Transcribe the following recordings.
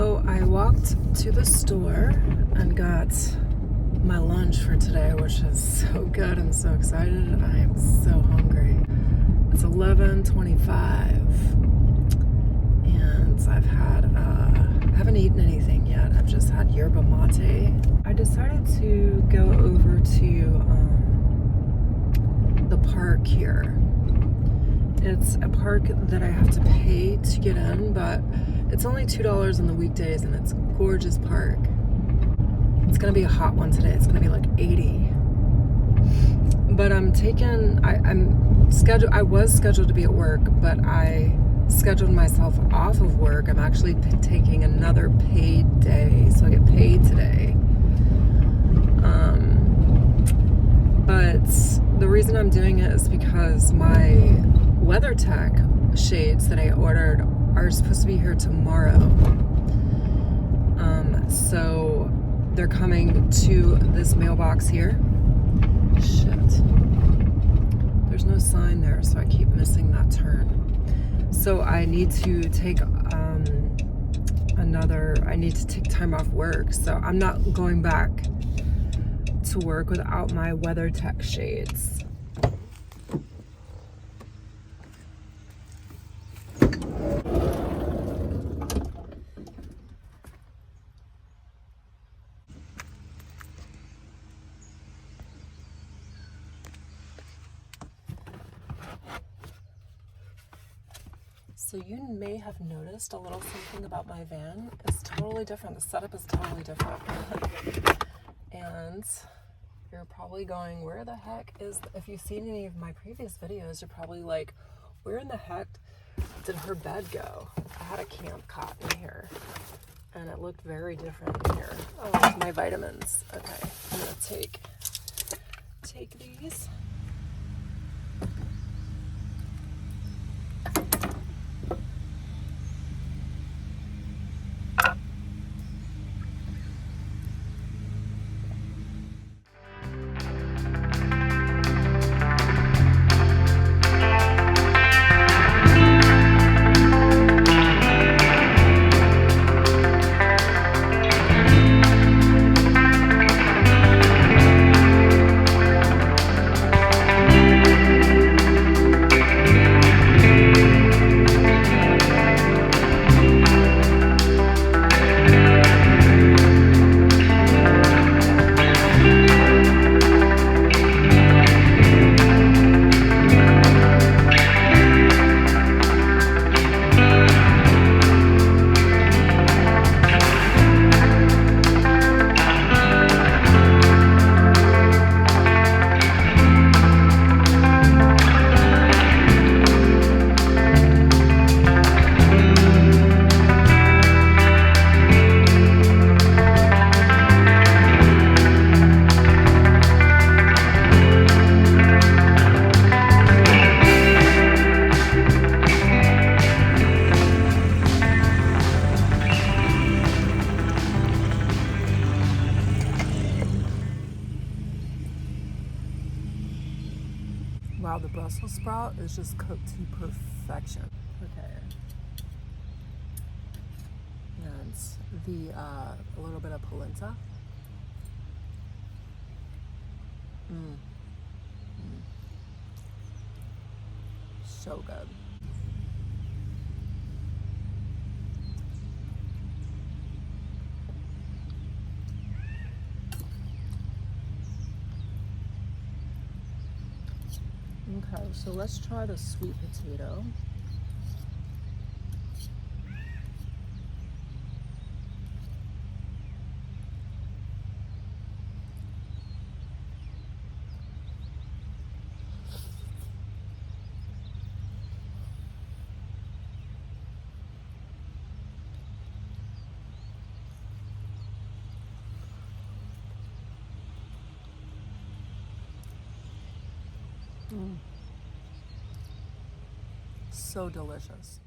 So I walked to the store and got my lunch for today, which is so good. I'm so excited. I am so hungry. It's 11:25 and I haven't eaten anything yet. I've just had yerba mate. I decided to go over to the park here. It's a park that I have to pay to get in, but it's only $2 on the weekdays, and it's a gorgeous park. It's gonna be a hot one today. It's gonna be like 80. But I was scheduled to be at work, but I scheduled myself off of work. I'm actually taking another paid day, so I get paid today. But the reason I'm doing it is because my WeatherTech shades that I ordered are supposed to be here tomorrow. So they're coming to this mailbox here. Shit. There's no sign there, so I keep missing that turn. So I need to take I need to take time off work. So I'm not going back to work without my WeatherTech shades. So you may have noticed a little something about my van. It's totally different. The setup is totally different. And you're probably going, where the heck is, if you've seen any of my previous videos, you're probably like, where in the heck did her bed go? I had a camp cot in here and it looked very different in here. Oh, my vitamins. Okay, I'm gonna take these. Wow, the Brussels sprout is just cooked to perfection. Okay. And a little bit of polenta. So good. Okay, so let's try the sweet potato. So delicious.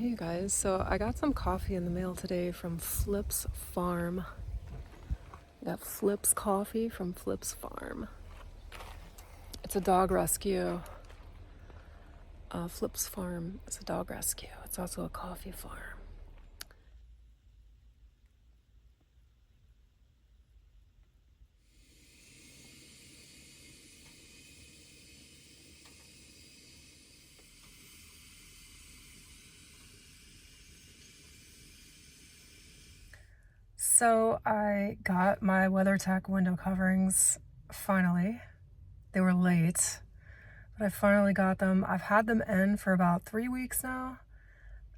Hey guys, so I got some coffee in the mail today from Flip's Farm. I got Flip's coffee from Flip's Farm. It's a dog rescue. Flip's Farm is a dog rescue. It's also a coffee farm. So I got my WeatherTech window coverings finally. They were late, but I finally got them. I've had them in for about 3 weeks now,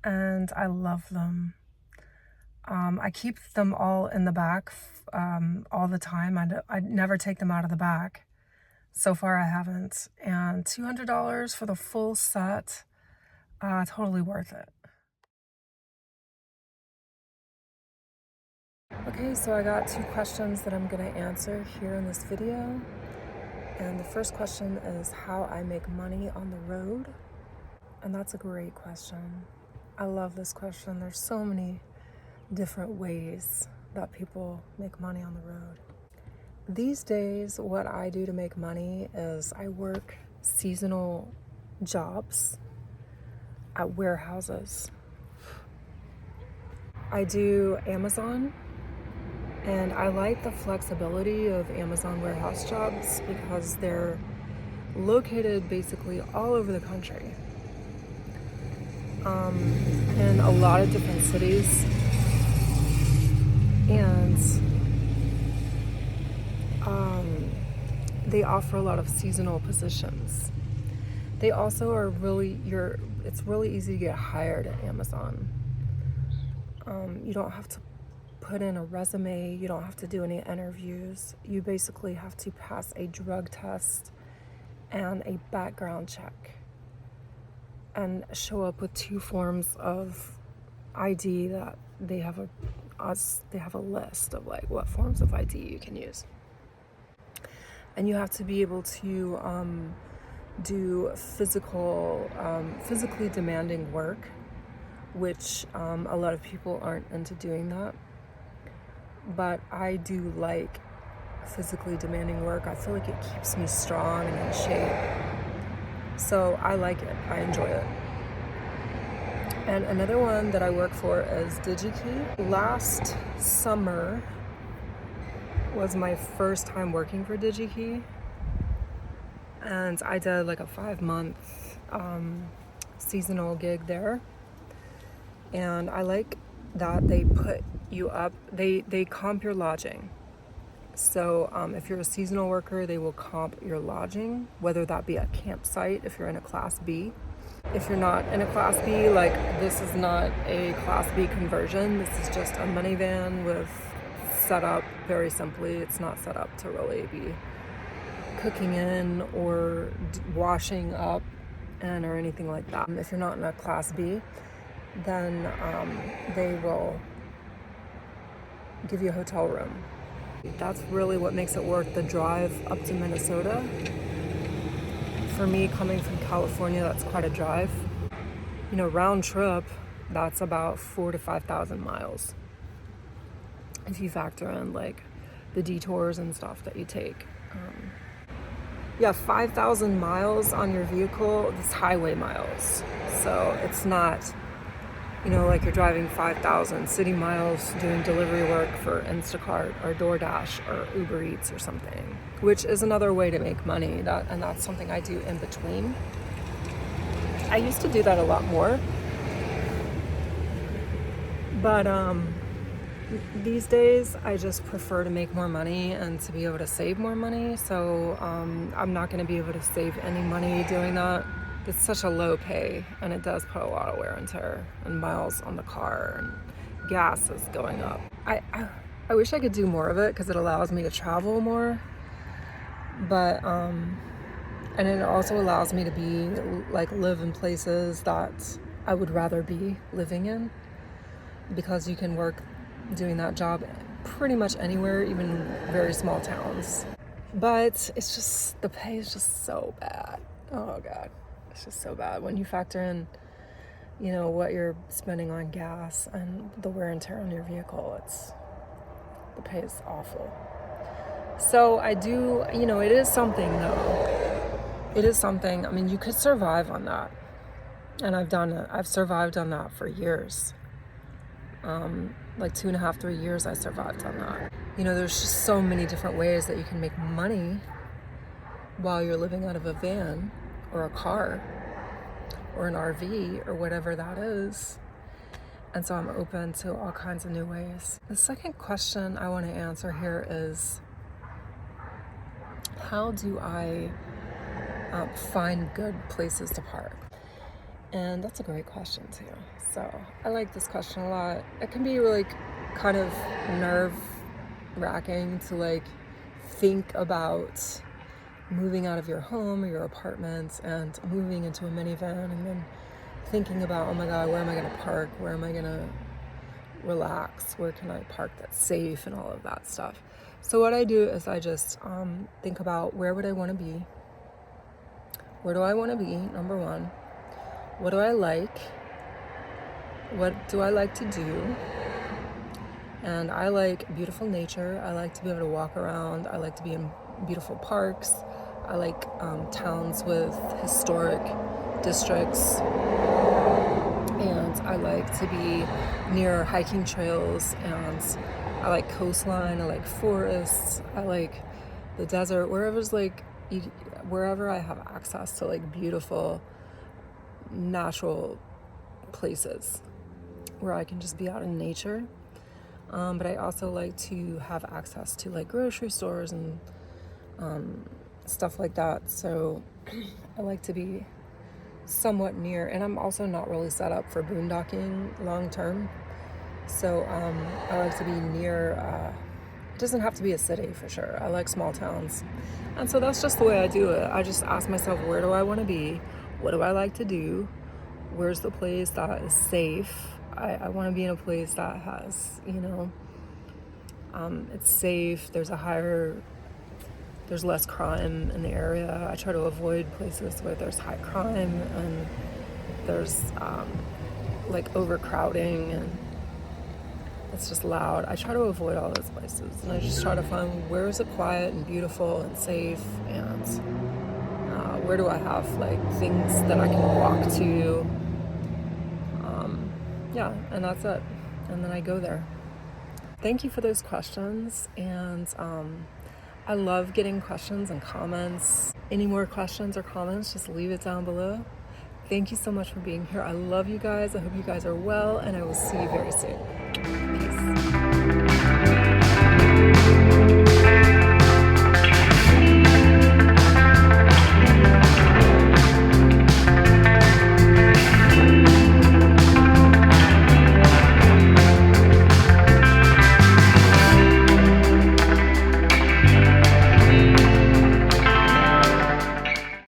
and I love them. I keep them all in the back all the time. I never take them out of the back. So far I haven't. And $200 for the full set, totally worth it. Okay, so I got 2 questions that I'm gonna answer here in this video. And the first question is how I make money on the road. And that's a great question. I love this question. There's so many different ways that people make money on the road. These days, what I do to make money is I work seasonal jobs at warehouses. I do Amazon, and I like the flexibility of Amazon warehouse jobs because they're located basically all over the country, in a lot of different cities, and they offer a lot of seasonal positions. They also are it's really easy to get hired at Amazon. You don't have to put in a resume, you don't have to do any interviews. You basically have to pass a drug test and a background check and show up with 2 forms of ID that they have a list of like what forms of ID you can use. And you have to be able to do physically demanding work, which a lot of people aren't into doing that. But I do like physically demanding work. I feel like it keeps me strong and in shape. So I like it. I enjoy it. And another one that I work for is DigiKey. Last summer was my first time working for DigiKey. And I did like a 5-month seasonal gig there. And I like that they put you up, they comp your lodging. So if you're a seasonal worker, they will comp your lodging, whether that be a campsite if you're in a Class B. If you're not in a Class B, like this is not a Class B conversion, this is just a minivan with set up very simply. It's not set up to really be cooking in or washing up in or anything like that. If you're not in a Class B, then they will give you a hotel room. That's really what makes it worth the drive up to Minnesota. For me, coming from California, that's quite a drive. You know, round trip, that's about 4,000 to 5,000 miles. If you factor in like the detours and stuff that you take. 5,000 miles on your vehicle, it's highway miles. So it's not, you know, like you're driving 5,000 city miles doing delivery work for Instacart or DoorDash or Uber Eats or something, which is another way to make money. And that's something I do in between. I used to do that a lot more, but these days I just prefer to make more money and to be able to save more money. So I'm not going to be able to save any money doing that. It's such a low pay, and it does put a lot of wear and tear and miles on the car, and gas is going up. I wish I could do more of it because it allows me to travel more, but and it also allows me to be like live in places that I would rather be living in, because you can work doing that job pretty much anywhere, even very small towns. But it's just, the pay is just so bad. Oh God. It's just so bad when you factor in, you know, what you're spending on gas and the wear and tear on your vehicle. The pay is awful. So I do, you know, it is something though. It is something. I mean, you could survive on that. And I've done it. I've survived on that for years. Like 2.5, 3 years I survived on that. You know, there's just so many different ways that you can make money while you're living out of a van or a car or an RV or whatever that is. And so I'm open to all kinds of new ways. The second question I want to answer here is, how do I find good places to park? And that's a great question too. So I like this question a lot. It can be really kind of nerve-wracking to like think about moving out of your home or your apartment and moving into a minivan and then thinking about, oh my God, where am I going to park? Where am I going to relax? Where can I park that's safe and all of that stuff? So what I do is I just think about, where would I want to be? Where do I want to be? Number one. What do I like? What do I like to do? And I like beautiful nature. I like to be able to walk around. I like to be in beautiful parks. I like towns with historic districts. And I like to be near hiking trails. And I like coastline. I like forests. I like the desert. Wherever I have access to like beautiful natural places where I can just be out in nature. But I also like to have access to like grocery stores and stuff like that. So I like to be somewhat near, and I'm also not really set up for boondocking long term. So I like to be near, it doesn't have to be a city for sure. I like small towns. And so that's just the way I do it. I just ask myself, where do I want to be? What do I like to do? Where's the place that is safe? I want to be in a place that has, you know, it's safe. There's less crime in the area. I try to avoid places where there's high crime and there's like overcrowding and it's just loud. I try to avoid all those places, and I just try to find, where is it quiet and beautiful and safe, and where do I have like things that I can walk to. Yeah, and that's it. And then I go there. Thank you for those questions, and I love getting questions and comments. Any more questions or comments, just leave it down below. Thank you so much for being here. I love you guys. I hope you guys are well, and I will see you very soon. Peace.